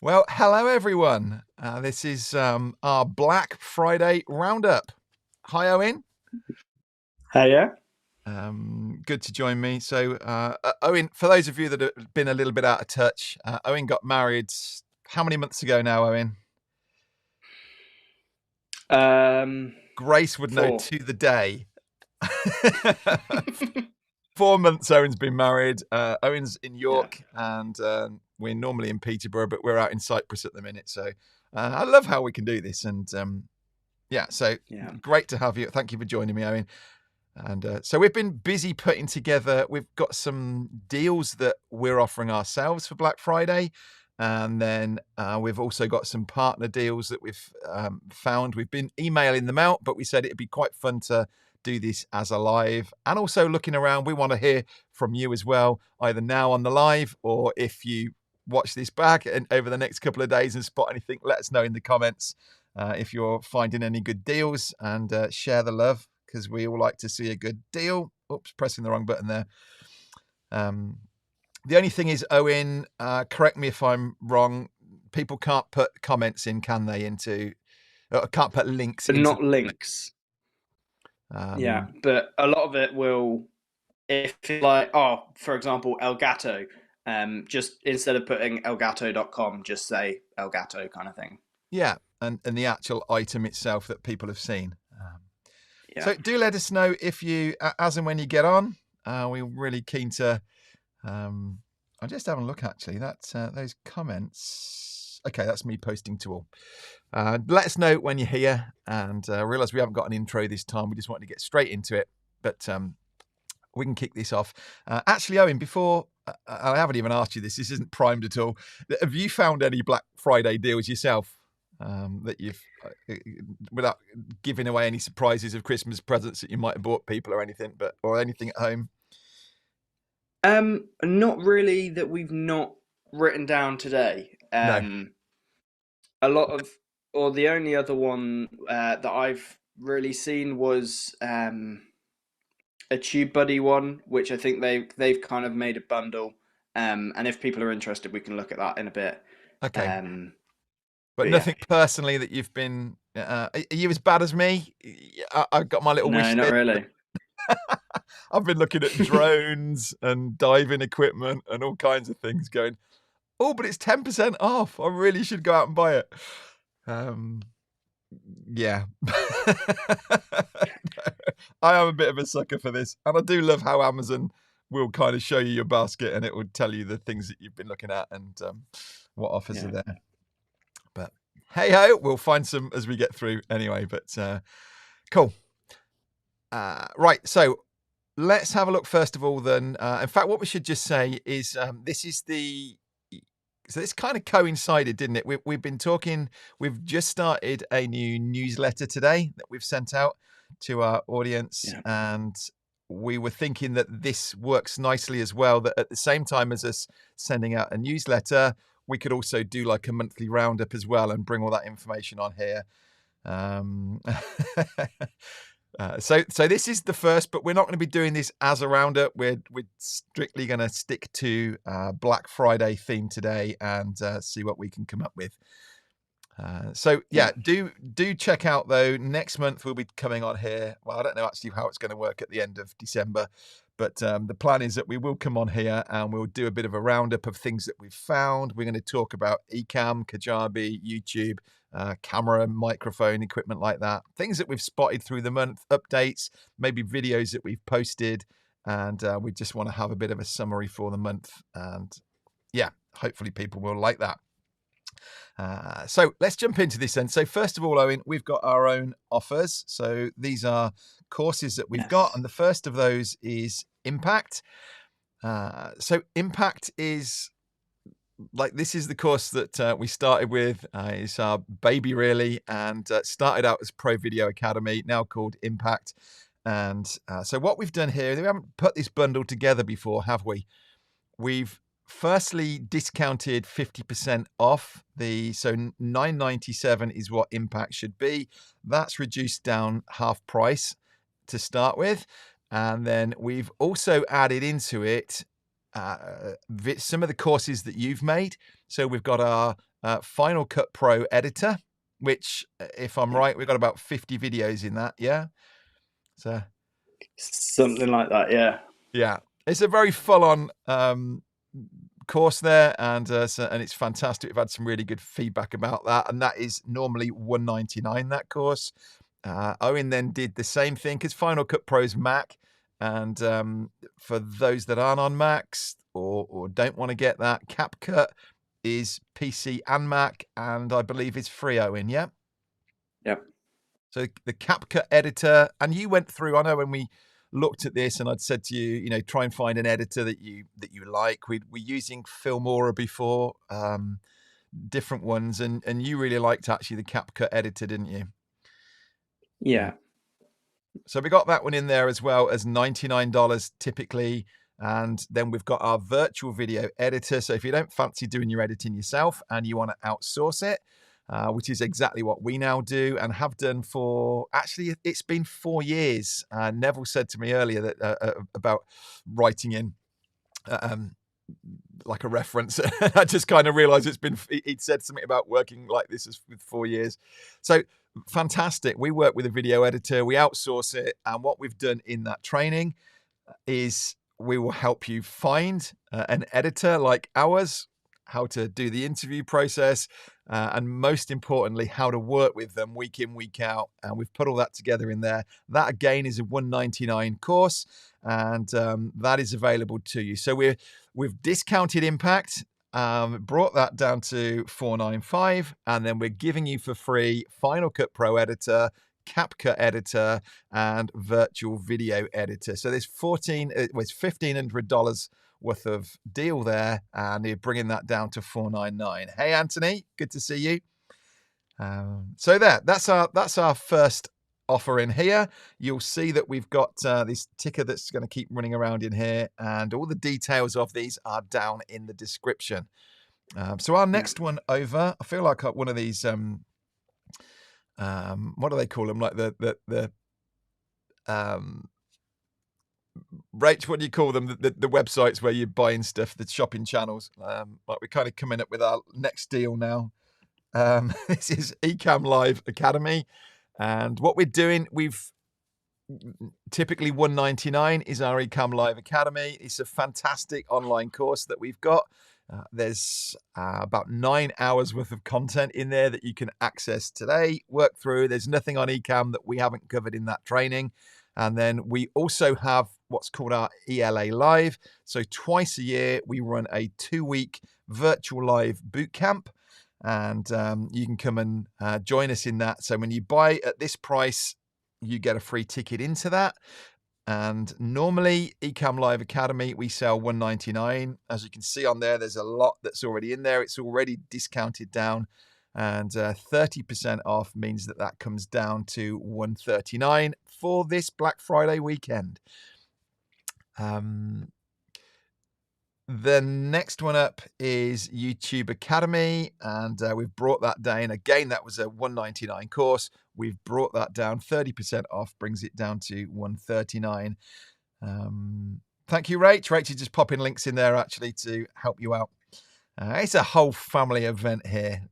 Well, hello everyone. This is our Black Friday roundup. Hi, Owen. Hey, yeah. Good to join me. So, Owen, for those of you that have been a little bit out of touch, Owen got married how many months ago now, Owen? Grace would know 4. to the day. 4 months Owen's been married. Owen's in York and we're normally in Peterborough, but we're out in Cyprus at the minute. So I love how we can do this. And great to have you. Thank you for joining me, Owen. And so we've been busy putting together, we've got some deals that we're offering ourselves for Black Friday. And then we've also got some partner deals that we've found. We've been emailing them out, but we said it'd be quite fun to do this as a live. And also looking around, we want to hear from you as well, either now on the live or if you watch this back and over the next couple of days and spot anything, let us know in the comments if you're finding any good deals, and share the love, because we all like to see a good deal. Oops, pressing the wrong button there. The only thing is, Owen, correct me if I'm wrong, people can't put comments in, can they, can't put links But into not links. But a lot of it will, if it's like, for example, Elgato, just instead of putting elgato.com, just say Elgato kind of thing. Yeah, and the actual item itself that people have seen. So do let us know if you, as and when you get on. We're really keen to. I'm just having a look, actually. That's those comments. Okay, that's me posting to all. Let us know when you're here, and I realise we haven't got an intro this time. We just wanted to get straight into it, but we can kick this off. Actually, Owen, before I haven't even asked you this isn't primed at all. Have you found any Black Friday deals yourself that you've, without giving away any surprises of Christmas presents that you might have bought people or anything, or anything at home? Not really, that we've not written down today. No. A lot of, or the only other one that I've really seen was a TubeBuddy one, which I think they've kind of made a bundle. And if people are interested, we can look at that in a bit. Okay. But nothing personally that you've been. Are you as bad as me? I've got my little wish list. No, not really. I've been looking at drones and diving equipment and all kinds of things, going, oh, but it's 10% off. I really should go out and buy it. Yeah. I am a bit of a sucker for this. And I do love how Amazon will kind of show you your basket and it will tell you the things that you've been looking at and what offers are there. But hey ho, we'll find some as we get through anyway. But cool. Right, so let's have a look first of all then. In fact, what we should just say is so this kind of coincided, didn't it? We've been talking, we've just started a new newsletter today that we've sent out to our audience. And we were thinking that this works nicely as well, that at the same time as us sending out a newsletter, we could also do like a monthly roundup as well and bring all that information on here. So this is the first, but we're not going to be doing this as a roundup. We're strictly going to stick to Black Friday theme today and see what we can come up with. Do check out though. Next month we'll be coming on here. Well, I don't know actually how it's going to work at the end of December, but the plan is that we will come on here and we'll do a bit of a roundup of things that we've found. We're going to talk about Ecamm, Kajabi, YouTube, camera, microphone, equipment like that. Things that we've spotted through the month, updates, maybe videos that we've posted. And we just want to have a bit of a summary for the month. And yeah, hopefully people will like that. So let's jump into this then. So first of all, Owen, we've got our own offers. So these are courses that we've got. And the first of those is Impact. So Impact is like, this is the course that we started with. It's our baby really, and started out as Pro Video Academy, now called Impact. And so what we've done here, we haven't put this bundle together before, have we? We've firstly discounted 50% off so $9.97 is what Impact should be. That's reduced down half price to start with. And then we've also added into it some of the courses that you've made. So we've got our Final Cut Pro editor, which, if I'm right, we've got about 50 videos in that. Yeah. So something like that. Yeah. yeah, it's a very full-on course there, and it's fantastic. We've had some really good feedback about that, and that is normally $199, that course. Owen then did the same thing because Final Cut Pro's Mac, and for those that aren't on Macs or don't want to get that, CapCut is PC and Mac, and I believe it's free, Owen. Yeah. Yep. So the CapCut editor, and you went through, I know when we looked at this and I'd said to you, try and find an editor that you like. We're using Filmora before, different ones, and you really liked actually the CapCut editor, didn't you? Yeah. So we got that one in there as well as $99 typically. And then we've got our virtual video editor. So if you don't fancy doing your editing yourself and you want to outsource it, which is exactly what we now do and have done for, actually, it's been 4 years. Neville said to me earlier that about writing in like a reference. I just kind of realized he'd said something about working like this for 4 years. So fantastic. We work with a video editor, we outsource it. And what we've done in that training is we will help you find an editor like ours, how to do the interview process, and most importantly, how to work with them week in, week out. And we've put all that together in there. That again is a $199 course, and that is available to you. So we've discounted Impact, brought that down to $495, and then we're giving you for free Final Cut Pro Editor, CapCut Editor, and Virtual Video Editor. So there's $1,500 worth of deal there, and you're bringing that down to $499. Hey, Anthony, good to see you. So that's our first offer in here. You'll see that we've got this ticker that's going to keep running around in here, and all the details of these are down in the description. So our next one over, I feel like one of these what do they call them? Like the Rach, what do you call them? The websites where you're buying stuff, the shopping channels. Like we're kind of coming up with our next deal now. This is Ecamm Live Academy, and what we're doing, we've typically $199 is our Ecamm Live Academy. It's a fantastic online course that we've got. There's about 9 hours worth of content in there that you can access today, work through. There's nothing on Ecamm that we haven't covered in that training. And then we also have what's called our ELA Live. So twice a year, we run a 2-week virtual live boot camp. And you can come and join us in that. So when you buy at this price, you get a free ticket into that. And normally, Ecamm Live Academy, we sell $199. As you can see on there, there's a lot that's already in there. It's already discounted down. And 30% off means that comes down to $139 for this Black Friday weekend. The next one up is YouTube Academy, and we've brought that down. Again, that was a $199 course. We've brought that down 30% off, brings it down to $139. Thank you, Rach. Rach is just popping links in there actually to help you out. It's a whole family event here.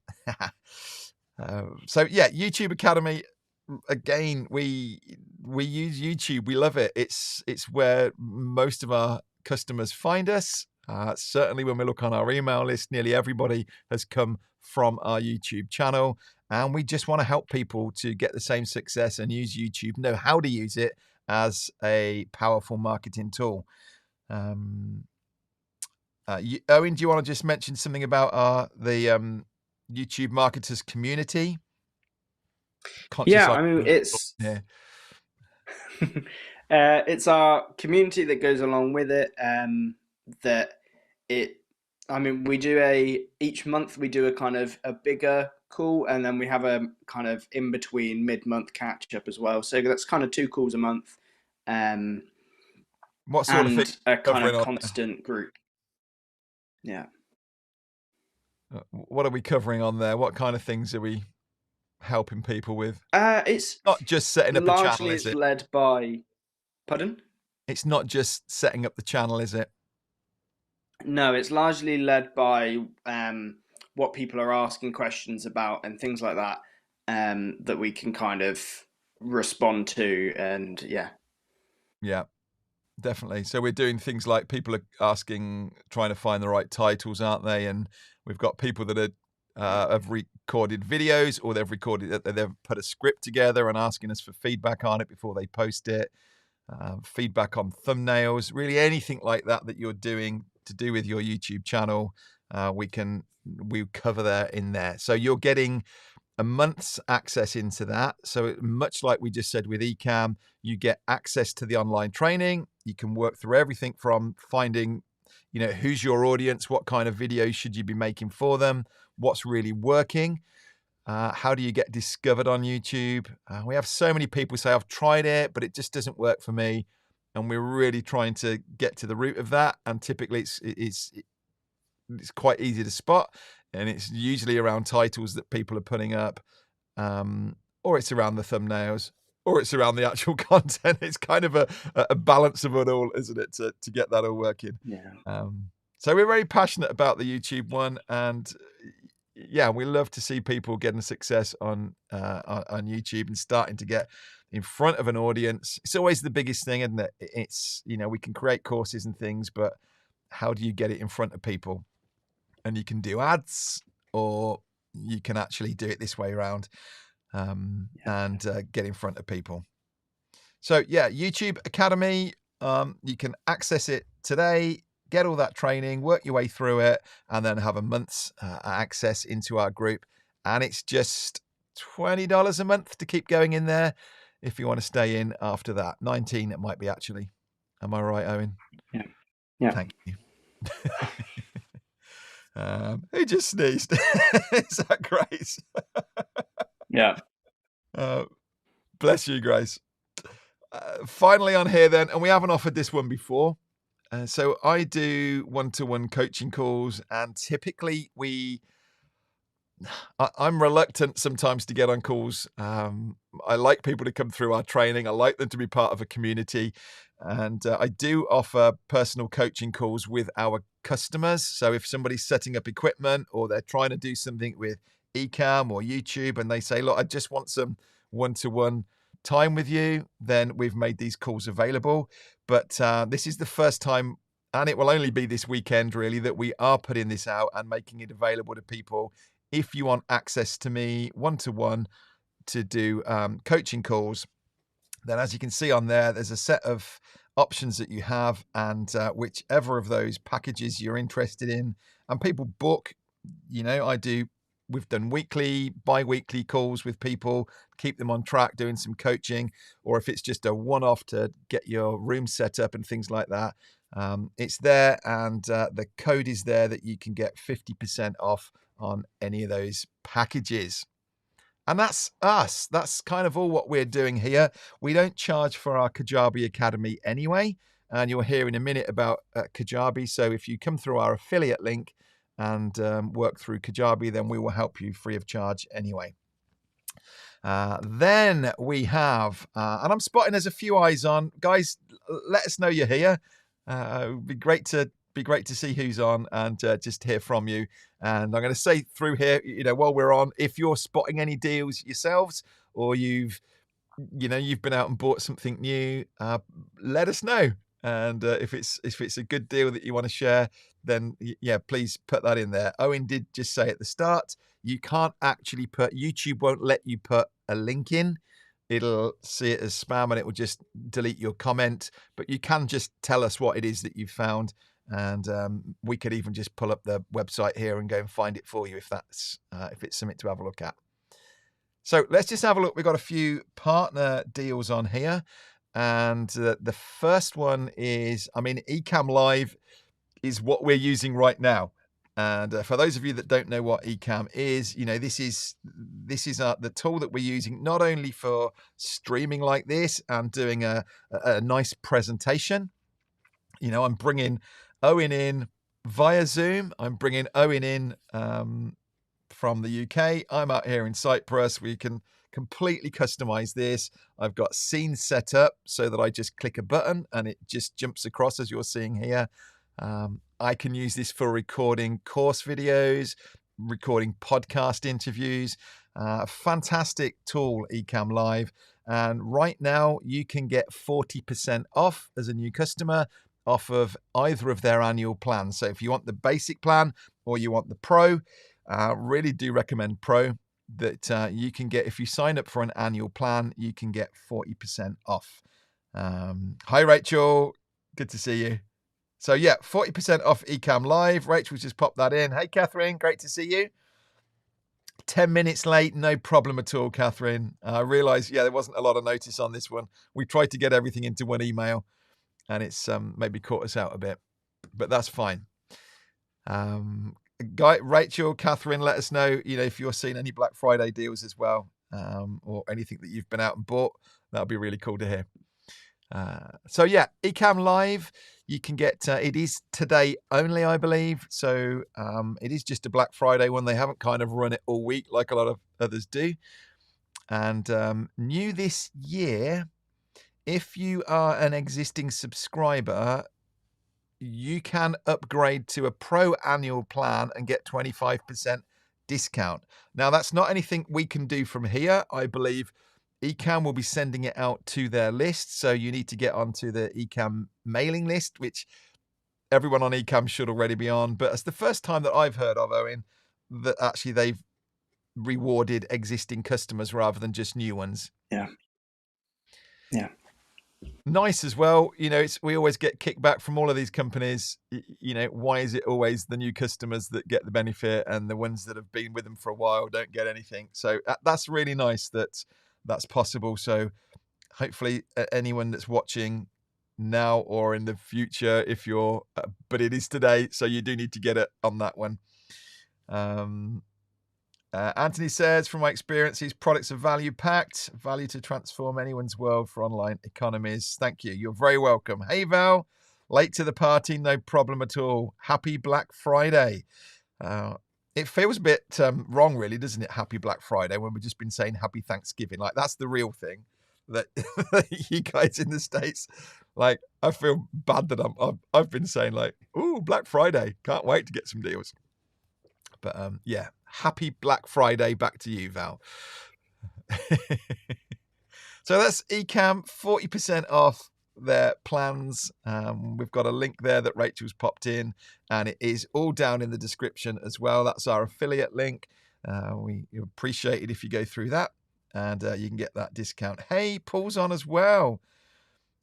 So yeah, YouTube Academy. Again, we use YouTube. We love it. It's where most of our customers find us. Certainly when we look on our email list, nearly everybody has come from our YouTube channel, and we just want to help people to get the same success and use YouTube, know how to use it as a powerful marketing tool. Owen, do you want to just mention something about the YouTube marketers community? Yeah, I mean, it's it's our community that goes along with it. We do each month we do a kind of a bigger call, and then we have a kind of in between mid-month catch up as well. So that's kind of 2 calls a month. What sort of thing? A kind of constant group. Yeah. What are we covering on there? What kind of things are we helping people with? It's not just setting up the channel, is it? Largely it's led by... Pardon? It's not just setting up the channel, is it? No, it's largely led by what people are asking questions about and things like that, that we can kind of respond to. And yeah. Yeah, definitely. So we're doing things like people are asking, trying to find the right titles, aren't they? And we've got people that are have recorded videos, or they've put a script together and asking us for feedback on it before they post it. Feedback on thumbnails, really anything like that that you're doing to do with your YouTube channel, we cover that in there. So you're getting a month's access into that. So much like we just said with Ecamm, you get access to the online training. You can work through everything from finding, who's your audience, what kind of videos should you be making for them, what's really working. How do you get discovered on YouTube? We have so many people say, I've tried it, but it just doesn't work for me. And we're really trying to get to the root of that. And typically it's quite easy to spot. And it's usually around titles that people are putting up, or it's around the thumbnails, or it's around the actual content. It's kind of a balance of it all, isn't it, to get that all working? Yeah. So we're very passionate about the YouTube one, and yeah, we love to see people getting success on YouTube and starting to get in front of an audience. It's always the biggest thing, isn't it? It's, we can create courses and things, but how do you get it in front of people? And you can do ads, or you can actually do it this way around, and get in front of people. So yeah, YouTube Academy, you can access it today, get all that training, work your way through it, and then have a month's access into our group. And it's just $20 a month to keep going in there if you want to stay in after that. 19 it might be, actually. Am I right, Owen? Yeah. Yeah. Thank you. Who just sneezed? Is that Grace? Yeah. Bless you, Grace. Finally on here then, and we haven't offered this one before. So I do one-to-one coaching calls, and typically I'm reluctant sometimes to get on calls. I like people to come through our training. I like them to be part of a community. And I do offer personal coaching calls with our customers. So if somebody's setting up equipment, or they're trying to do something with Ecamm or YouTube, and they say, look, I just want some one-to-one time with you, then we've made these calls available. But this is the first time, and it will only be this weekend really, that we are putting this out and making it available to people. If you want access to me one-to-one to do coaching calls, then as you can see on there, there's a set of options that you have, and whichever of those packages you're interested in, and people book, we've done weekly, bi-weekly calls with people, keep them on track, doing some coaching, or if it's just a one-off to get your room set up and things like that, it's there, and the code is there that you can get 50% off on any of those packages. And that's us. That's kind of all what we're doing here. We don't charge for our Kajabi Academy anyway, and you'll hear in a minute about Kajabi. So if you come through our affiliate link and work through Kajabi, then we will help you free of charge anyway. Then we have, and I'm spotting there's a few eyes on. Guys, let us know you're here. It would be great to see who's on and just hear from you. And I'm going to say through here, while we're on, if you're spotting any deals yourselves, or you've been out and bought something new, let us know. And if it's a good deal that you want to share, then yeah, please put that in there. Owen did just say at the start, you can't actually YouTube won't let you put a link in. It'll see it as spam and it will just delete your comment, but you can just tell us what it is that you've found. And we could even just pull up the website here and go and find it for you if it's something to have a look at. So let's just have a look. We've got a few partner deals on here. And the first one is, Ecamm Live is what we're using right now. And for those of you that don't know what Ecamm is, this is the tool that we're using not only for streaming like this and doing a nice presentation. I'm bringing Owen in via Zoom. I'm bringing Owen in from the UK. I'm out here in Cyprus. We can completely customize this. I've got scenes set up so that I just click a button and it just jumps across as you're seeing here. I can use this for recording course videos, recording podcast interviews. Fantastic tool, Ecamm Live. And right now you can get 40% off as a new customer off of either of their annual plans. So if you want the basic plan or you want the pro, really do recommend pro, that you can get, if you sign up for an annual plan, you can get 40% off. Hi, Rachel. Good to see you. So yeah, 40% off Ecamm Live. Rachel's just popped that in. Hey, Catherine, great to see you. 10 minutes late, no problem at all, Catherine. I realised, there wasn't a lot of notice on this one. We tried to get everything into one email, and it's maybe caught us out a bit, but that's fine. Rachel, Catherine, let us know, if you're seeing any Black Friday deals as well, or anything that you've been out and bought. That'll be really cool to hear. So yeah, Ecamm Live, you can get, it is today only, I believe. So it is just a Black Friday one. They haven't kind of run it all week like a lot of others do. And new this year, if you are an existing subscriber, you can upgrade to a pro annual plan and get 25% discount. Now, that's not anything we can do from here. I believe Ecamm will be sending it out to their list. So you need to get onto the Ecamm mailing list, which everyone on Ecamm should already be on. But it's the first time that I've heard of, Owen, that actually they've rewarded existing customers rather than just new ones. Yeah. Nice as well. We always get kickback from all of these companies. Why is it always the new customers that get the benefit and the ones that have been with them for a while don't get anything? So that's really nice that that's possible. So hopefully anyone that's watching now or in the future, if you're, but it is today, so you do need to get it on that one. Anthony says, from my experience, these products are value packed, value to transform anyone's world for online economies. Thank you. You're very welcome. Hey, Val, late to the party, no problem at all. Happy Black Friday. It feels a bit wrong, really, doesn't it? Happy Black Friday, when we've just been saying Happy Thanksgiving. Like, that's the real thing that you guys in the States, like, I feel bad that I've been saying, like, ooh, Black Friday. Can't wait to get some deals. But yeah, happy Black Friday back to you, Val. So that's Ecamm, 40% off their plans. We've got a link there that Rachel's popped in, and it is all down in the description as well. That's our affiliate link. We appreciate it if you go through that, and you can get that discount. Hey, Paul's on as well.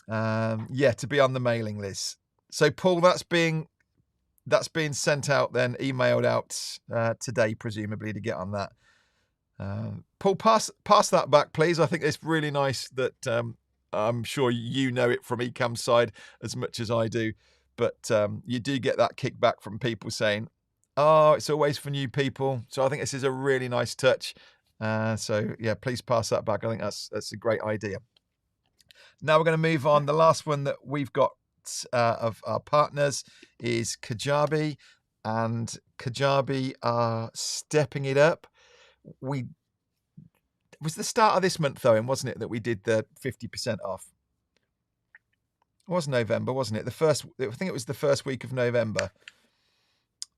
Yeah, to be on the mailing list. So Paul, that's being sent out then, emailed out today, presumably, to get on that. Paul, pass that back, please. I think it's really nice that I'm sure you know it from Ecamm's side as much as I do, but you do get that kickback from people saying, oh, it's always for new people. So I think this is a really nice touch. So yeah, please pass that back. I think that's a great idea. Now we're going to move on. The last one that we've got of our partners is Kajabi, and Kajabi are stepping it up. It was the start of this month, though, wasn't it, that we did the 50% off? It was November, wasn't it? I think it was the first week of November.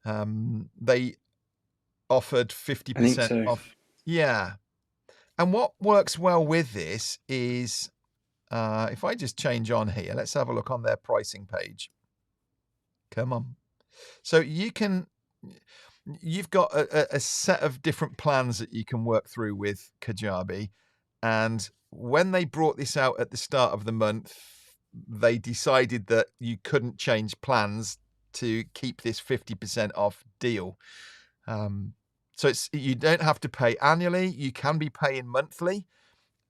They offered 50% off. Yeah. And what works well with this is, if I just change on here, let's have a look on their pricing page. Come on. So you've got a set of different plans that you can work through with Kajabi. And when they brought this out at the start of the month, they decided that you couldn't change plans to keep this 50% off deal. So you don't have to pay annually. You can be paying monthly.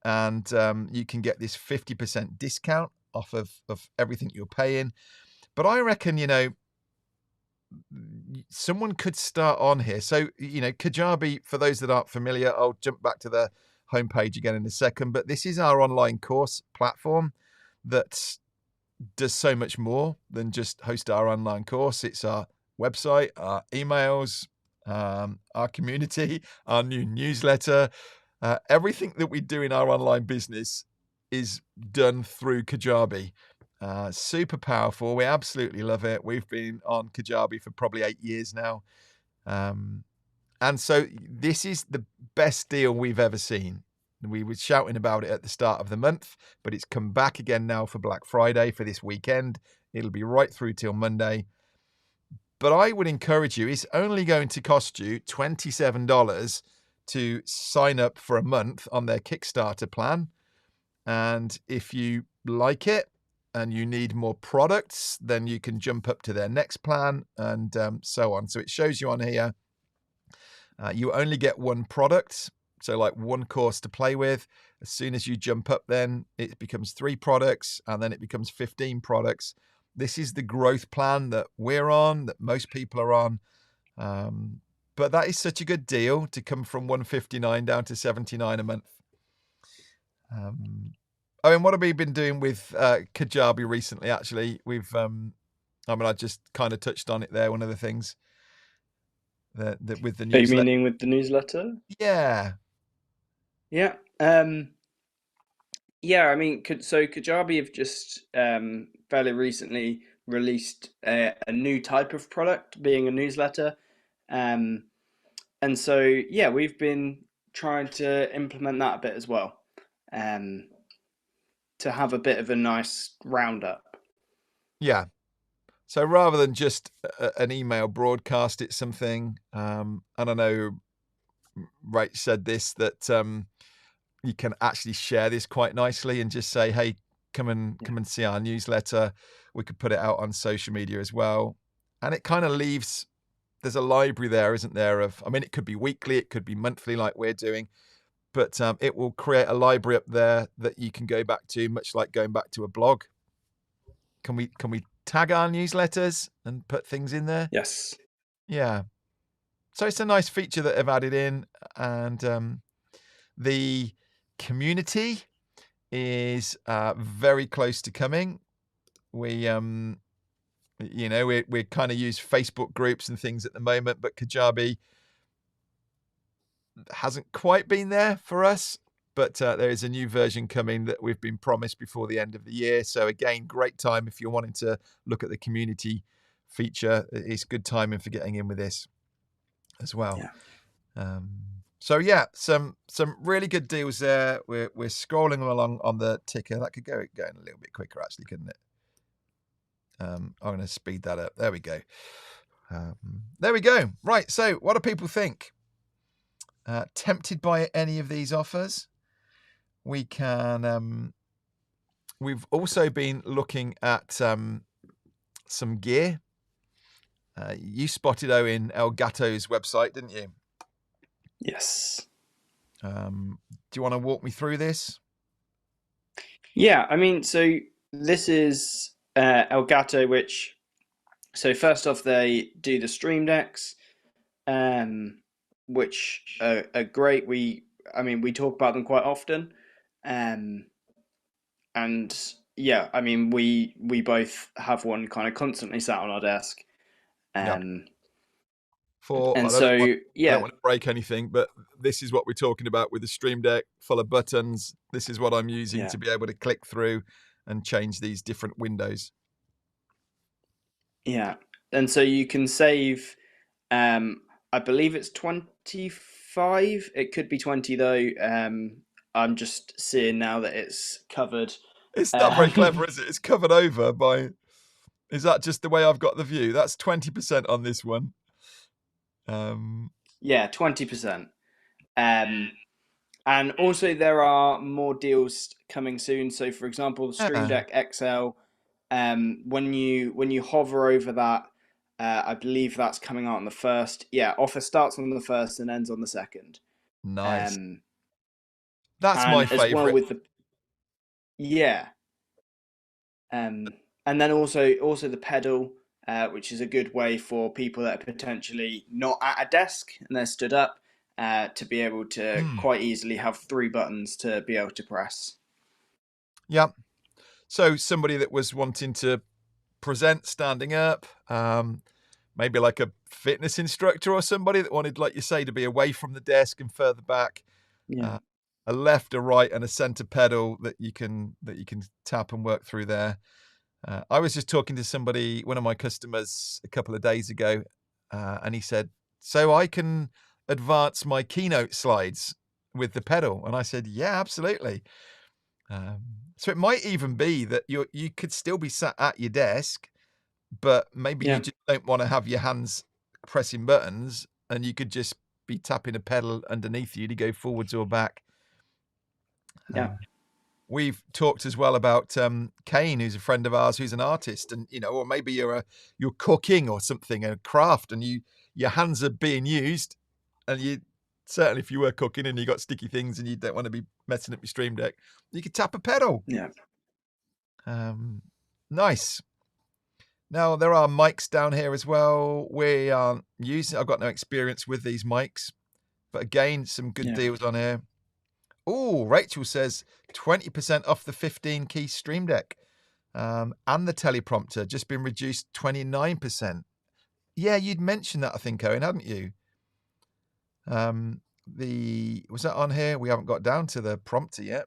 And you can get this 50% discount off of everything you're paying. But I reckon, someone could start on here. So, Kajabi, for those that aren't familiar, I'll jump back to the homepage again in a second. But this is our online course platform that does so much more than just host our online course. It's our website, our emails, our community, our new newsletter. Everything that we do in our online business is done through Kajabi. Super powerful. We absolutely love it. We've been on Kajabi for probably 8 years now. And so this is the best deal we've ever seen. We were shouting about it at the start of the month, but it's come back again now for Black Friday for this weekend. It'll be right through till Monday. But I would encourage you, it's only going to cost you $27 to sign up for a month on their Kickstarter plan. And if you like it and you need more products, then you can jump up to their next plan and so on. So it shows you on here, you only get one product. So like one course to play with. As soon as you jump up, then it becomes 3 products and then it becomes 15 products. This is the growth plan that we're on, that most people are on. But that is such a good deal to come from $159 down to $79 a month. I mean, what have we been doing with Kajabi recently, actually? I just kind of touched on it there, one of the things that with the newsletter. Are you meaning with the newsletter? Yeah. Yeah. Yeah, I mean, so Kajabi have just fairly recently released a new type of product, being a newsletter. And so, yeah, we've been trying to implement that a bit as well, to have a bit of a nice roundup. Yeah. So rather than just an email broadcast, it's something, I don't know, Rach said this, that you can actually share this quite nicely and just say, hey, come and see our newsletter. We could put it out on social media as well. And it kind of leaves, there's a library there, isn't there? It could be weekly, it could be monthly like we're doing, but it will create a library up there that you can go back to, much like going back to a blog. Can we tag our newsletters and put things in there? Yes. Yeah. So it's a nice feature that they've added in, and the community is very close to coming. We kind of use Facebook groups and things at the moment, but Kajabi hasn't quite been there for us. But there is a new version coming that we've been promised before the end of the year. So again, great time if you're wanting to look at the community feature. It's good timing for getting in with this as well. Yeah. So yeah, some really good deals there. We're scrolling along on the ticker. That could go going a little bit quicker, actually, couldn't it? I'm going to speed that up. There we go. There we go. Right. So what do people think? Tempted by any of these offers? We can. We've also been looking at some gear. You spotted Owen Elgato's website, didn't you? Yes. Do you want to walk me through this? Yeah, I mean, so this is Elgato, so first off, they do the Stream Decks, which are great. We talk about them quite often. And yeah, I mean, we both have one kind of constantly sat on our desk. Yep. And I so, don't want to break anything, but this is what we're talking about with the Stream Deck full of buttons. This is what I'm using to be able to click through and change these different windows. Yeah. And so you can save, I believe it's 25. It could be 20 though. I'm just seeing now that it's covered. It's not very clever, is it? It's covered over by... Is that just the way I've got the view? That's 20% on this one. Yeah, 20%. And also there are more deals coming soon. So for example, the Stream Deck XL, when you hover over that, I believe that's coming out on the 1st. Yeah, offer starts on the 1st and ends on the 2nd. Nice. That's my favorite. As well with the and then also the pedal, which is a good way for people that are potentially not at a desk and they're stood up, to be able to quite easily have 3 buttons to be able to press. Yep. So somebody that was wanting to present standing up, maybe like a fitness instructor or somebody that wanted, like you say, to be away from the desk and further back. Yeah. A left, a right, and a center pedal that you can tap and work through there. I was just talking to somebody, one of my customers, a couple of days ago, and he said, "So I can advance my keynote slides with the pedal?" And I said, "Yeah, absolutely." So it might even be that you could still be sat at your desk, but maybe you Yeah, just don't want to have your hands pressing buttons, and you could just be tapping a pedal underneath you to go forwards or back. yeah, Um, we've talked as well about Kane, who's a friend of ours, who's an artist, and or maybe you're cooking or something, a craft, and your hands are being used, and you certainly if you were cooking and you got sticky things and you don't want to be messing up your Stream Deck, you could tap a pedal. yeah, Nice. Now there are mics down here as well. We aren't using. I've got no experience with these mics, but again, some good yeah. deals on here. Oh, Rachel says 20% off the 15 key Stream Deck. And the teleprompter just been reduced 29%. Yeah, you'd mentioned that, I think, Owen, hadn't you? Was that on here? We haven't got down to the prompter yet.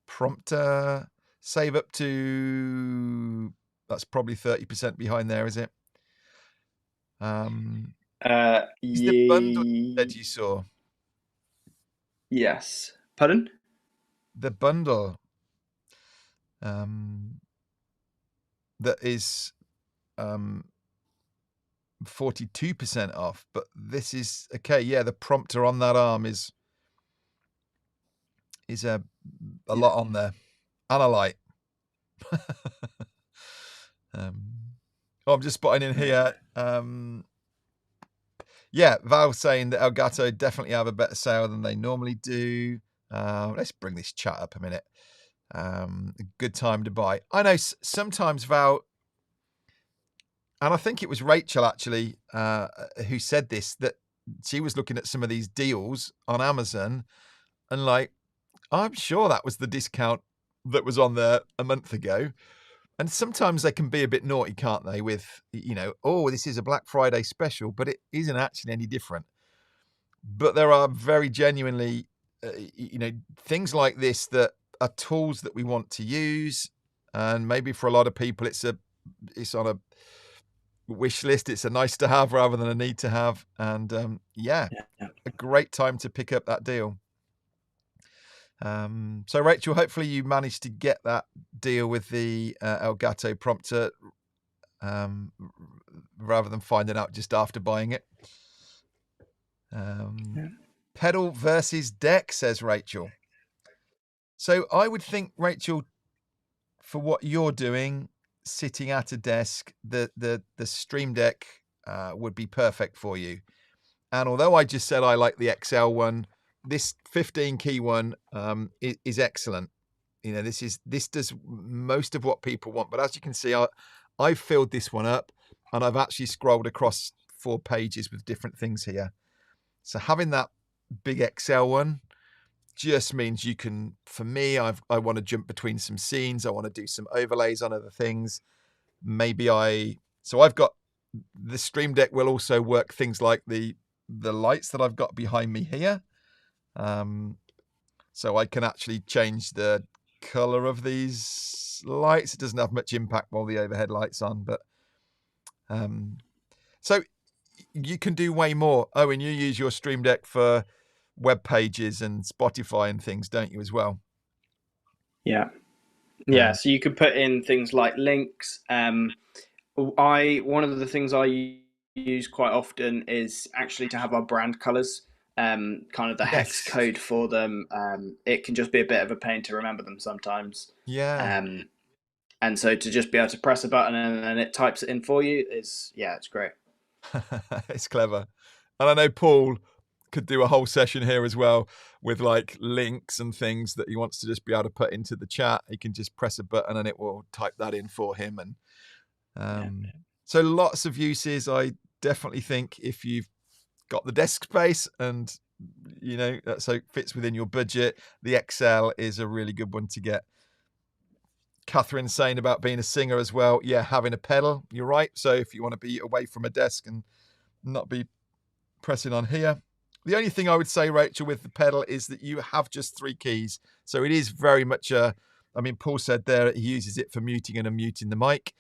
Prompter save up to, that's probably 30% behind there, is it? Is the bundle that you saw? Yes. Pardon? The bundle that is 42% off, but this is okay. Yeah, the prompter on that arm is a Yeah. lot on there, and a light. I'm just spotting in here. Yeah, Valve saying that Elgato definitely have a better sale than they normally do. Let's bring this chat up a minute. A good time to buy. I know sometimes Val, and I think it was Rachel actually who said this, that she was looking at some of these deals on Amazon and like, I'm sure that was the discount that was on there a month ago. And sometimes they can be a bit naughty, can't they? With, oh, this is a Black Friday special, but it isn't actually any different. But there are very genuinely, things like this that are tools that we want to use. And maybe for a lot of people, it's on a wish list. It's a nice to have rather than a need to have. And Yeah. a great time to pick up that deal. So Rachel, hopefully you managed to get that deal with the Elgato prompter rather than finding out just after buying it. Pedal versus deck, says Rachel. So I would think, Rachel, for what you're doing, sitting at a desk, the Stream Deck would be perfect for you. And although I just said I like the XL one, this 15 key one is excellent. This does most of what people want. But as you can see, I've filled this one up, and I've actually scrolled across 4 pages with different things here. So having that big XL one just means you can. For me, I want to jump between some scenes. I want to do some overlays on other things. So I've got the Stream Deck will also work things like the lights that I've got behind me here. So I can actually change the color of these lights. It doesn't have much impact while the overhead light's on, but so you can do way more. Oh, and you use your Stream Deck for web pages and Spotify and things, don't you, as well? Yeah. So you could put in things like links. One of the things I use quite often is actually to have our brand colors, kind of the hex code for them. It can just be a bit of a pain to remember them sometimes. Yeah. And so to just be able to press a button and then it types it in for you it's great. It's clever. And I know Paul could do a whole session here as well with like links and things that he wants to just be able to put into the chat. He can just press a button and it will type that in for him. And so lots of uses. I definitely think if you've got the desk space and so it fits within your budget, the XL is a really good one to get. Catherine's saying about being a singer as well. Yeah, having a pedal, you're right. So if you want to be away from a desk and not be pressing on here. The only thing I would say, Rachel, with the pedal is that you have just 3 keys. So it is very much a I mean, Paul said there he uses it for muting and unmuting the mic.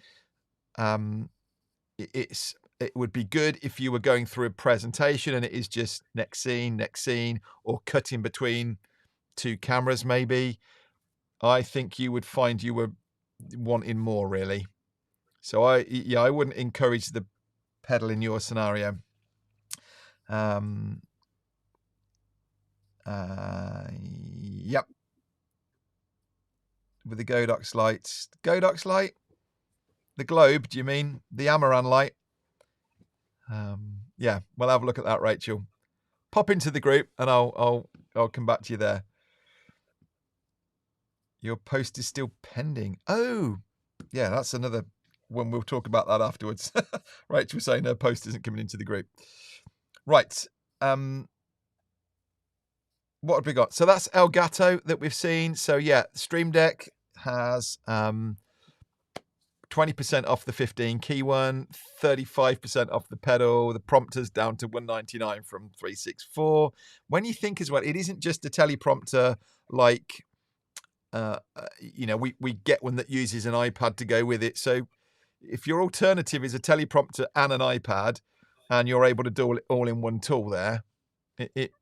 It would be good if you were going through a presentation and it is just next scene, or cutting between two cameras maybe. I think you would find you were wanting more, really. So I wouldn't encourage the pedal in your scenario. Yep. With the Godox lights. Godox light? The globe, do you mean? The Amaran light? Yeah, we'll have a look at that, Rachel. Pop into the group and I'll come back to you there. Your post is still pending. Oh, yeah, that's another one. We'll talk about that afterwards. Rachel saying her post isn't coming into the group. Right. What have we got? So that's Elgato that we've seen. So yeah, Stream Deck has 20% off the 15 key one, 35% off the pedal. The prompter's down to $199 from $364. When you think as well, it isn't just a teleprompter like we get one that uses an iPad to go with it. So if your alternative is a teleprompter and an iPad, and you're able to do it all in one tool there, it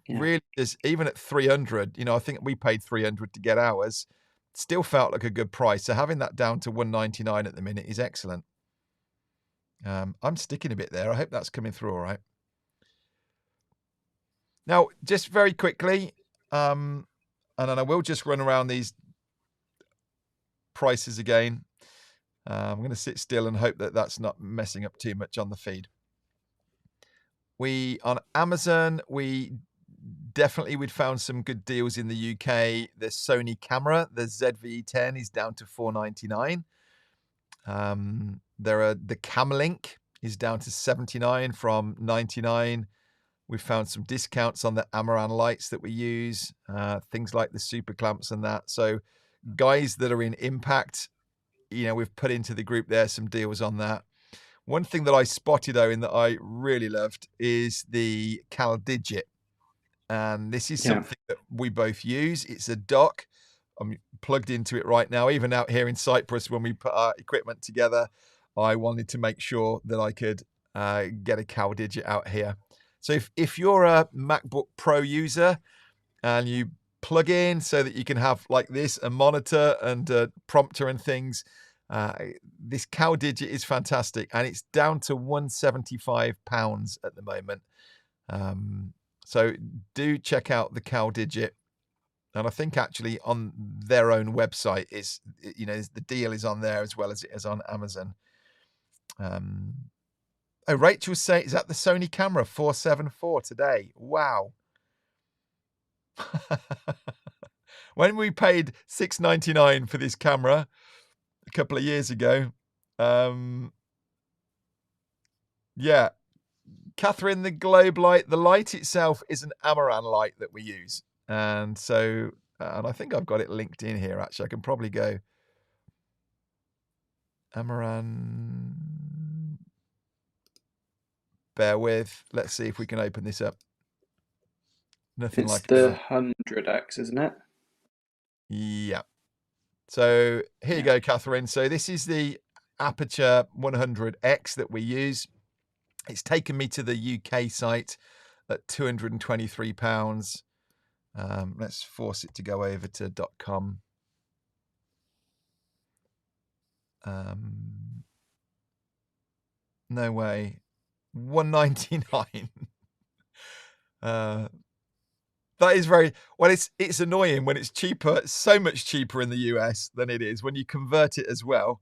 really is. Even at 300, I think we paid 300 to get ours, still felt like a good price. So having that down to 199 at the minute is excellent. I'm sticking a bit there. I hope that's coming through all right. Now, just very quickly, and then I will just run around these prices again. I'm going to sit still and hope that that's not messing up too much on the feed. On Amazon, we'd found some good deals in the UK. The Sony camera, the ZV-10 is down to $499. The Cam Link is down to $79 from $99. We found some discounts on the Amaran lights that we use, things like the super clamps and that. So guys that are in Impact, we've put into the group there some deals on that. One thing that I spotted, Owen, that I really loved is the CalDigit. And this is something that we both use. It's a dock. I'm plugged into it right now. Even out here in Cyprus, when we put our equipment together, I wanted to make sure that I could get a CalDigit out here. So if you're a MacBook Pro user and you plug in so that you can have like this, a monitor and a prompter and things, this CalDigit is fantastic, and it's down to £175 at the moment. So do check out the CalDigit, and I think actually on their own website is the deal is on there as well as it is on Amazon. Rachel say, is that the Sony camera 474 today? Wow. When we paid $699 for this camera a couple of years ago, yeah, Catherine, the globe light, the light itself is an Amaran light that we use, and so and I think I've got it linked in here. Actually, I can probably go Amaran. Bear with. Let's see if we can open this up. Nothing it's like the 100X, isn't it? Yeah. So here you go, Catherine. So this is the Aperture 100X that we use. It's taken me to the UK site at £223. Let's force it to go over to .com. No way. $199. That is very well. It's annoying when it's cheaper. It's so much cheaper in the US than it is when you convert it as well.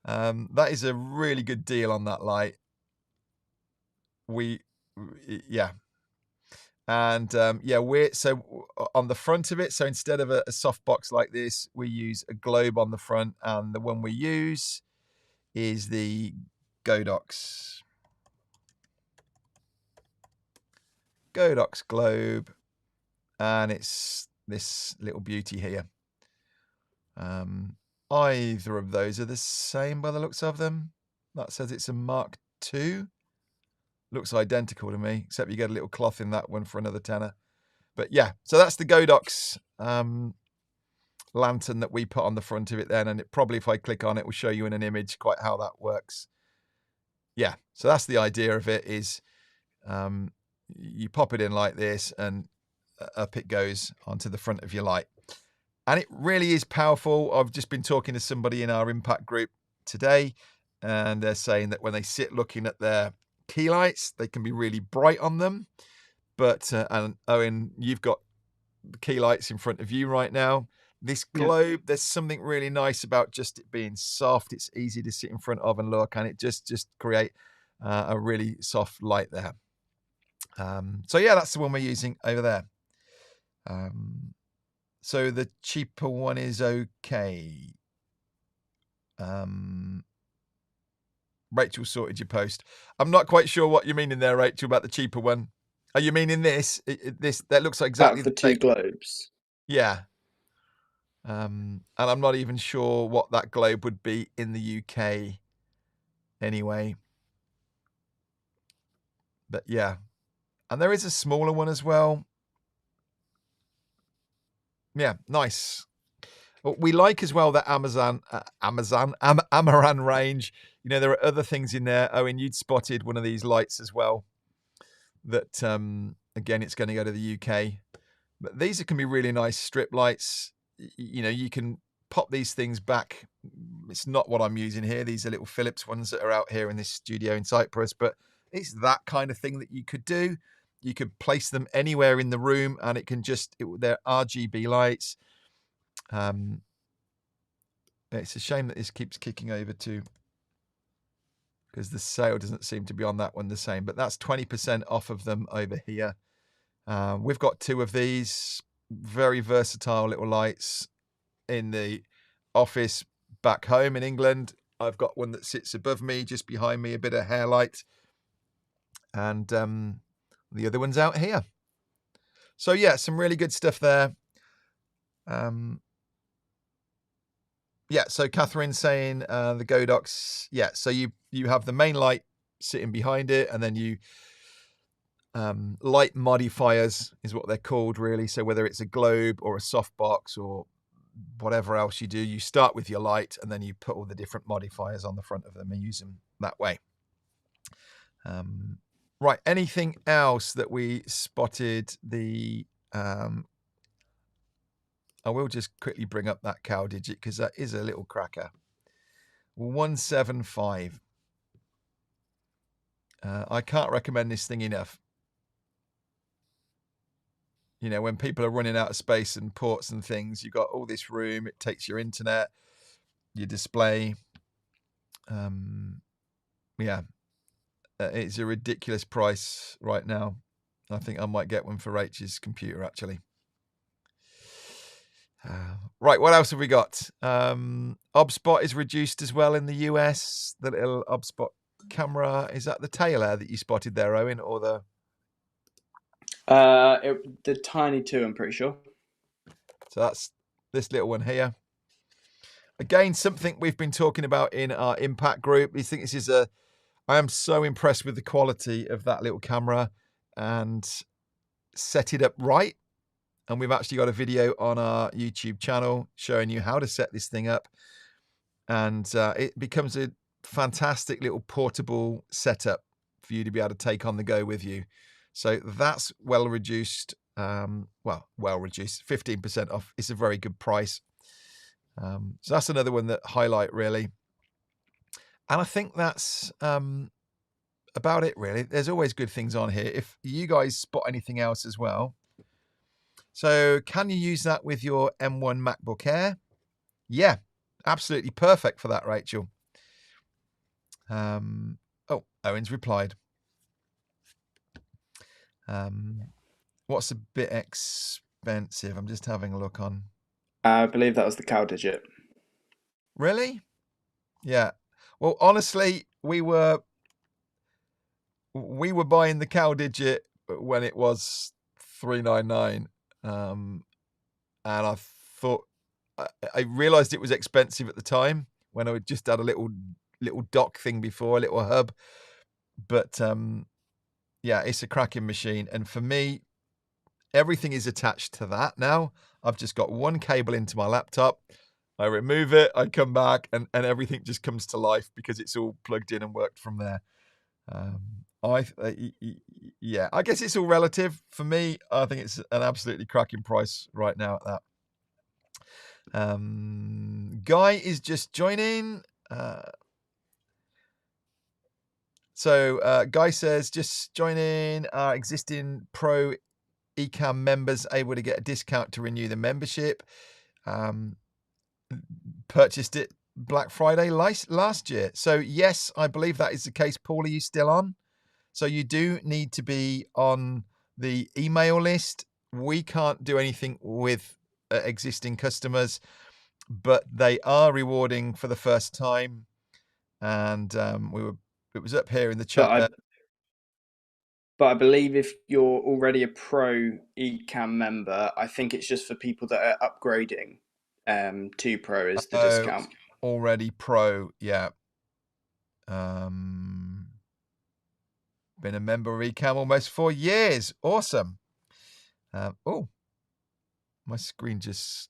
That is a really good deal on that light. And we're so on the front of it. So instead of a soft box like this, we use a globe on the front, and the one we use is the Godox globe, and it's this little beauty here. Either of those are the same by the looks of them. That says it's a Mark II. Looks identical to me, except you get a little cloth in that one for another tenner. But yeah, so that's the Godox lantern that we put on the front of it then, and it probably, if I click on it, will show you in an image quite how that works. Yeah, so that's the idea of it, is you pop it in like this and up it goes onto the front of your light. And it really is powerful. I've just been talking to somebody in our impact group today, and they're saying that when they sit looking at their key lights, they can be really bright on them. But, and Owen, you've got the key lights in front of you right now. This globe, there's something really nice about just it being soft. It's easy to sit in front of and look, and it just create a really soft light there. So yeah, that's the one we're using over there. So the cheaper one is okay. Rachel sorted your post. I'm not quite sure what you mean in there, Rachel, about the cheaper one. Are you meaning this? This that looks like exactly the two globes. Yeah. And I'm not even sure what that globe would be in the UK anyway. But yeah. And there is a smaller one as well. Yeah, nice. We like as well that Amaran range. You know, there are other things in there. Owen, you'd spotted one of these lights as well. That again, it's going to go to the UK. But these can be really nice strip lights. You know, you can pop these things back. It's not what I'm using here. These are little Philips ones that are out here in this studio in Cyprus. But it's that kind of thing that you could do. You could place them anywhere in the room, and it can just, they're RGB lights. It's a shame that this keeps kicking over to, because the sale doesn't seem to be on that one the same, but that's 20% off of them over here. We've got two of these very versatile little lights in the office back home in England. I've got one that sits above me, just behind me, a bit of hair light, and the other one's out here. So yeah, some really good stuff there. Yeah, so Catherine's saying the Godox. Yeah, so you have the main light sitting behind it, and then you light modifiers is what they're called, really. So whether it's a globe or a softbox or whatever else you do, you start with your light, and then you put all the different modifiers on the front of them and use them that way. Right, anything else that we spotted? I will just quickly bring up that cow digit, because that is a little cracker. 175. I can't recommend this thing enough. You know, when people are running out of space and ports and things, you've got all this room. It takes your internet, your display. Yeah, it's a ridiculous price right now. I think I might get one for Rach's computer, actually. Right, what else have we got? OBSpot is reduced as well in the US. The little OBSpot camera. Is that the Taylor that you spotted there, Owen, or the... The Tiny 2, I'm pretty sure. So that's this little one here. Again, something we've been talking about in our impact group. We think this is I am so impressed with the quality of that little camera, and set it up right. And we've actually got a video on our YouTube channel showing you how to set this thing up. And it becomes a fantastic little portable setup for you to be able to take on the go with you. So that's well reduced. Well reduced, 15% off. It's a very good price. So that's another one that highlight, really. And I think that's about it, really. There's always good things on here. If you guys spot anything else as well. So can you use that with your M1 MacBook Air? Yeah, absolutely perfect for that, Rachel. Oh, Owen's replied. What's a bit expensive? I'm just having a look on. I believe that was the cow digit. Really? Yeah. Well, honestly, we were buying the cow digit when it was $399. And I thought, I realized it was expensive at the time when I just had a little dock thing before, a little hub. But yeah, it's a cracking machine. And for me, Everything is attached to that now. I've just got one cable into my laptop. I remove it, I come back, and everything just comes to life because it's all plugged in and worked from there. Yeah, I guess it's all relative. For me, I think it's an absolutely cracking price right now at that. Guy is just joining. So Guy says, just joining our existing Pro Ecamm members able to get a discount to renew the membership. Purchased it Black Friday last year. So yes, I believe that is the case. Paul, are you still on? So you do need to be on the email list. We can't do anything with existing customers, but they are rewarding for the first time. And it was up here in the chat there. But I believe if you're already a Pro Ecamm member, I think it's just for people that are upgrading to Pro is the discount. Already Pro, yeah. Been a member of Ecamm almost 4 years. Awesome. Oh, my screen just...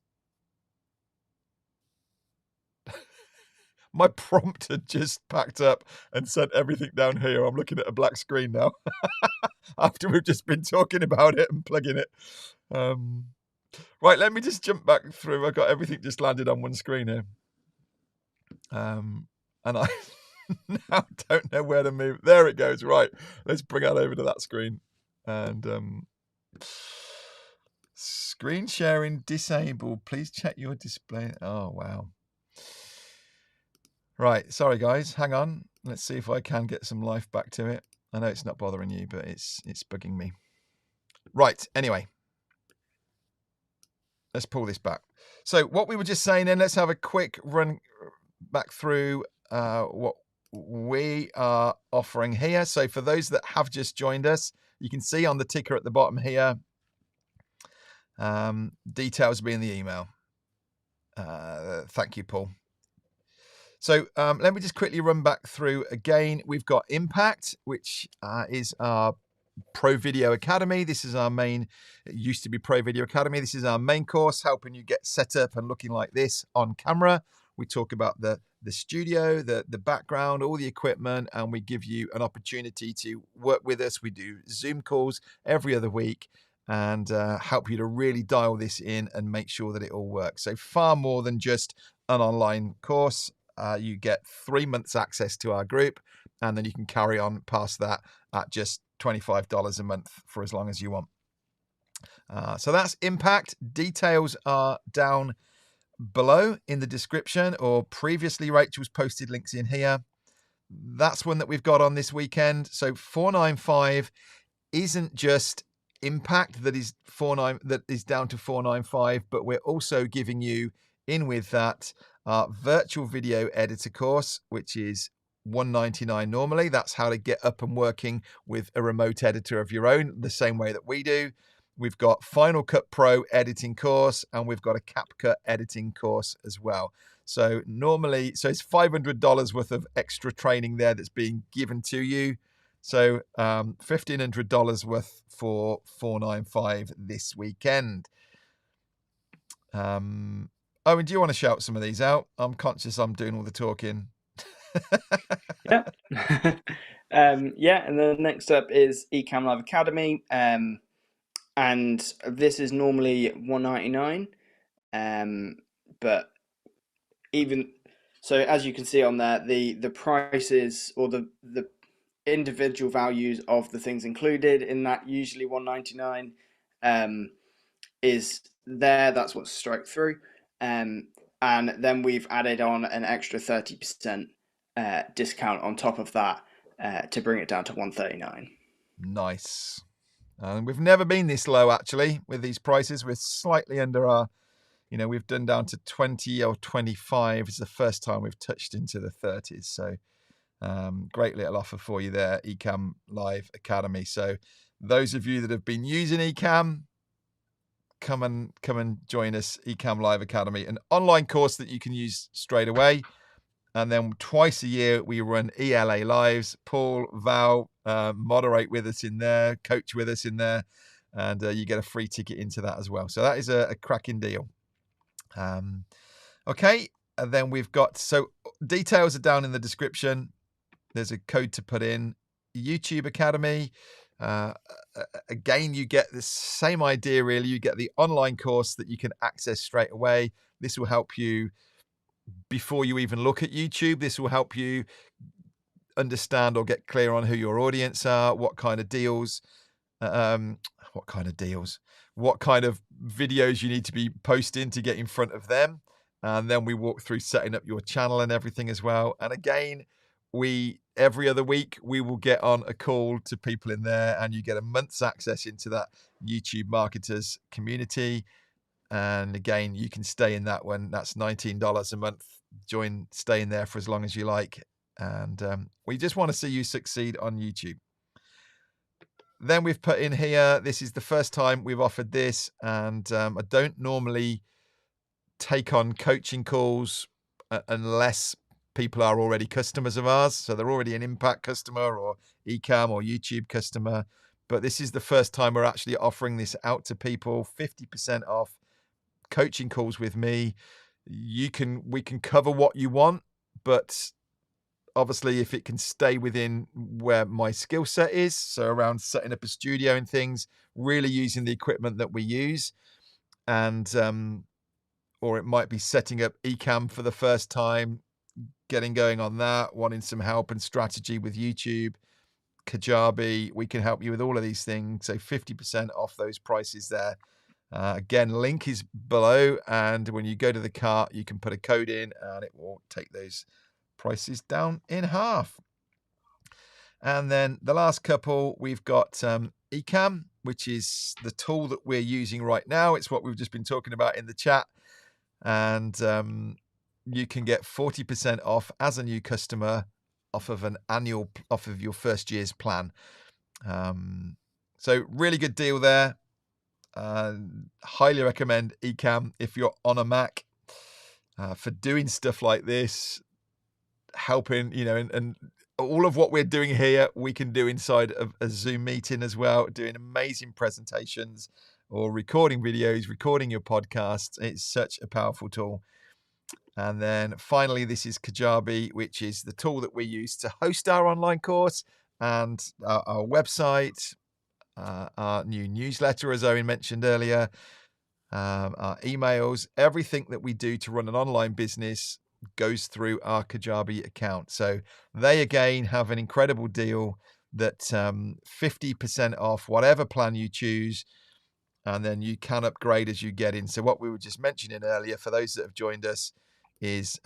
my prompt had just packed up and sent everything down here. I'm looking at a black screen now after we've just been talking about it and plugging it. Right, let me just jump back through. I got everything just landed on one screen here. And I now don't know where to move. There it goes. Right, let's bring that over to that screen. And screen sharing disabled. Please check your display. Oh, wow. Right, sorry guys, hang on. Let's see if I can get some life back to it. I know it's not bothering you, but it's bugging me. Right, anyway. Let's pull this back. So what we were just saying then, let's have a quick run back through what we are offering here. So for those that have just joined us, you can see on the ticker at the bottom here, details will be in the email. Thank you, Paul. So let me just quickly run back through again. We've got Impact, which is our Pro Video Academy. This is our main, it used to be Pro Video Academy. This is our main course, helping you get set up and looking like this on camera. We talk about the studio, the background, all the equipment, and we give you an opportunity to work with us. We do Zoom calls every other week and help you to really dial this in and make sure that it all works. So far more than just an online course. You get 3 months access to our group, and then you can carry on past that at just $25 a month for as long as you want. So that's Impact. Details are down below in the description, or previously Rachel's posted links in here. That's one that we've got on this weekend. So 495 isn't just Impact that is down to 495, but we're also giving you in with that virtual video editor course, which is $199 normally. That's how to get up and working with a remote editor of your own, the same way that we do. We've got Final Cut Pro editing course, and we've got a CapCut editing course as well. So normally, so it's $500 worth of extra training there that's being given to you. So $1,500 worth for $495 this weekend. Owen, do you want to shout some of these out? I'm conscious I'm doing all the talking. Yeah. Yeah, and then next up is Ecamm Live Academy. And this is normally $199. But even so, as you can see on there, the prices or the individual values of the things included in that usually $199 is there. That's what's straight through. And then we've added on an extra 30% discount on top of that to bring it down to $139. Nice. And we've never been this low, actually, with these prices. We're slightly under our, we've done down to 20 or 25. It's the first time we've touched into the 30s. So great little offer for you there, Ecamm Live Academy. So those of you that have been using Ecamm, come and join us, Ecamm Live Academy, an online course that you can use straight away. And then twice a year, we run ELA Lives. Paul, Val, moderate with us in there, coach with us in there. and you get a free ticket into that as well. So that is a cracking deal. Okay, and then we've got, so details are down in the description. There's a code to put in. YouTube Academy. Again, you get the same idea, really. You get the online course that you can access straight away. This will help you before you even look at YouTube. This will help you understand or get clear on who your audience are, what kind of deals, what kind of videos you need to be posting to get in front of them. And then we walk through setting up your channel and everything as well. And again, every other week, we will get on a call to people in there, and you get a month's access into that YouTube marketers community. And again, you can stay in that one. That's $19 a month. Stay in there for as long as you like. And we just want to see you succeed on YouTube. Then we've put in here, this is the first time we've offered this, and I don't normally take on coaching calls unless people are already customers of ours. So they're already an Impact customer or Ecamm or YouTube customer. But this is the first time we're actually offering this out to people, 50% off coaching calls with me. We can cover what you want, but obviously if it can stay within where my skill set is, so around setting up a studio and things, really using the equipment that we use, and or it might be setting up Ecamm for the first time, getting going on that, wanting some help and strategy with YouTube, Kajabi. We can help you with all of these things. So 50% off those prices there. Again, link is below, and when you go to the cart, you can put a code in and it will take those prices down in half. And then the last couple, we've got Ecamm, which is the tool that we're using right now. It's what we've just been talking about in the chat. And you can get 40% off as a new customer off of your first year's plan. So really good deal there. Highly recommend Ecamm if you're on a Mac for doing stuff like this, helping, and all of what we're doing here, we can do inside of a Zoom meeting as well, doing amazing presentations or recording videos, recording your podcasts. It's such a powerful tool. And then finally, this is Kajabi, which is the tool that we use to host our online course and our website, our new newsletter, as Owen mentioned earlier, our emails. Everything that we do to run an online business goes through our Kajabi account. So they, again, have an incredible deal that 50% off whatever plan you choose, and then you can upgrade as you get in. So what we were just mentioning earlier, for those that have joined us, is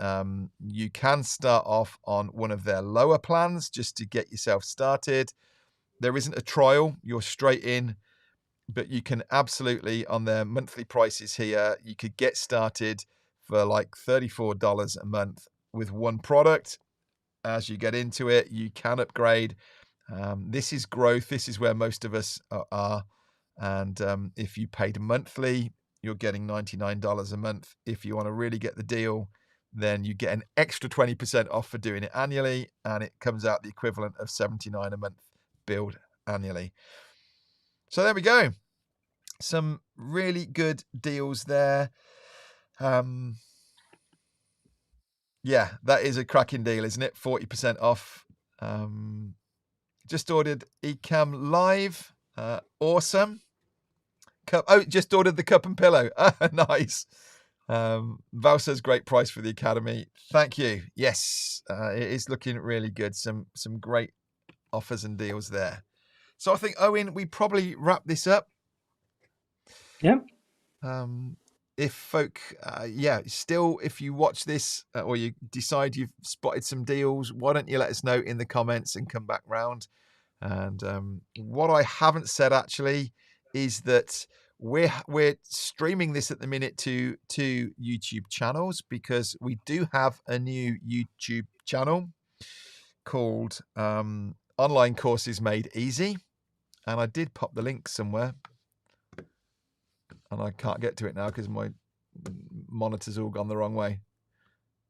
you can start off on one of their lower plans just to get yourself started. There isn't a trial, you're straight in, but you can absolutely, on their monthly prices here, you could get started for like $34 a month with one product. As you get into it, you can upgrade. This is growth. This is where most of us are. And if you paid monthly, you're getting $99 a month. If you want to really get the deal, then you get an extra 20% off for doing it annually, and it comes out the equivalent of $79 a month billed annually. So there we go. Some really good deals there. Yeah, that is a cracking deal, isn't it? 40% off. Just ordered Ecamm Live. Awesome. Just ordered the cup and pillow. Nice. Val says great price for the Academy. Thank you. Yes, it is looking really good. Some great offers and deals there. So I think, Owen, we probably wrap this up. Yeah. If folk, still, if you watch this or you decide you've spotted some deals, why don't you let us know in the comments and come back round? And what I haven't said actually is that we're streaming this at the minute to YouTube channels, because we do have a new YouTube channel called Online Courses Made Easy, and I did pop the link somewhere, and I can't get to it now because my monitor's all gone the wrong way.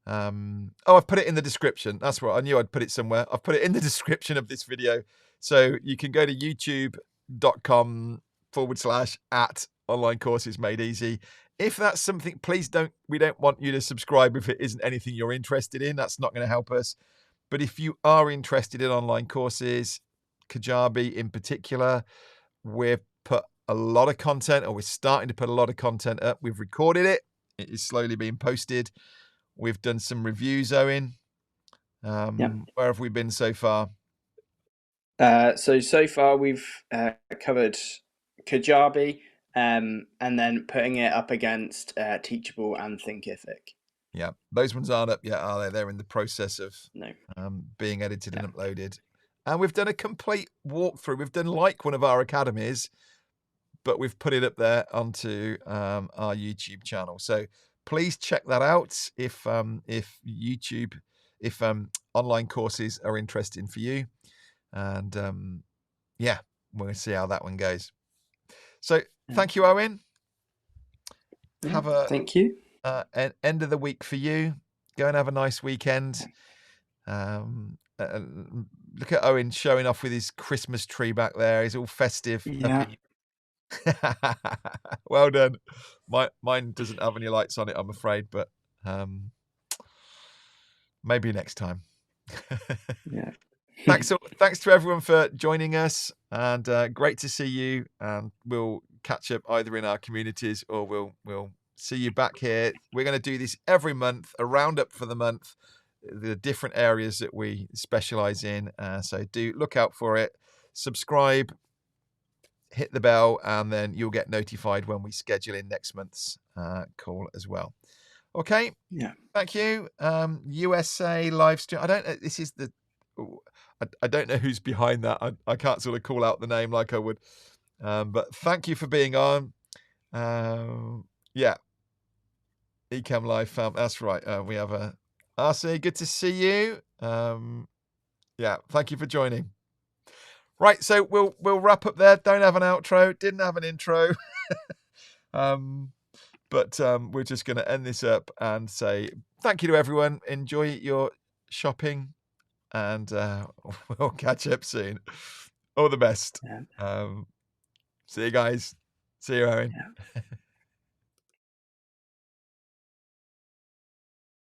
I've put it in the description. That's right. I knew I'd put it somewhere. I've put it in the description of this video. So you can go to youtube.com /@ online courses made easy. If that's something, please we don't want you to subscribe if it isn't anything you're interested in. That's not going to help us. But if you are interested in online courses, Kajabi in particular, we've put a lot of content, or we're starting to put a lot of content up. We've recorded it. It is slowly being posted. We've done some reviews, Owen. Where have we been so far? So far we've covered Kajabi, and then putting it up against Teachable and Thinkific. Yeah, those ones aren't up yet, are they? They're in the process of being edited and uploaded. And we've done a complete walkthrough. We've done like one of our academies, but we've put it up there onto our YouTube channel. So please check that out if online courses are interesting for you. And we're going to see how that one goes. So thank you, Owen. Thank you. An end of the week for you. Go and have a nice weekend. Look at Owen showing off with his Christmas tree back there. He's all festive. Yeah. Well done. Mine doesn't have any lights on it, I'm afraid, but maybe next time. Yeah. Thanks to everyone for joining us, and great to see you. And we'll catch up either in our communities or we'll see you back here. We're going to do this every month, a roundup for the month, the different areas that we specialize in. So do look out for it. Subscribe, hit the bell, and then you'll get notified when we schedule in next month's call as well. Okay. Yeah. Thank you. USA live stream. I don't know. This is I don't know who's behind that. I can't sort of call out the name like I would. But thank you for being on. Ecamm Live fam. That's right. We have a RC. Good to see you. Thank you for joining. Right, so we'll wrap up there. Don't have an outro. Didn't have an intro. But we're just going to end this up and say thank you to everyone. Enjoy your shopping, and we'll catch up soon. All the best. Yeah. See you guys. See you, Aaron. Yeah.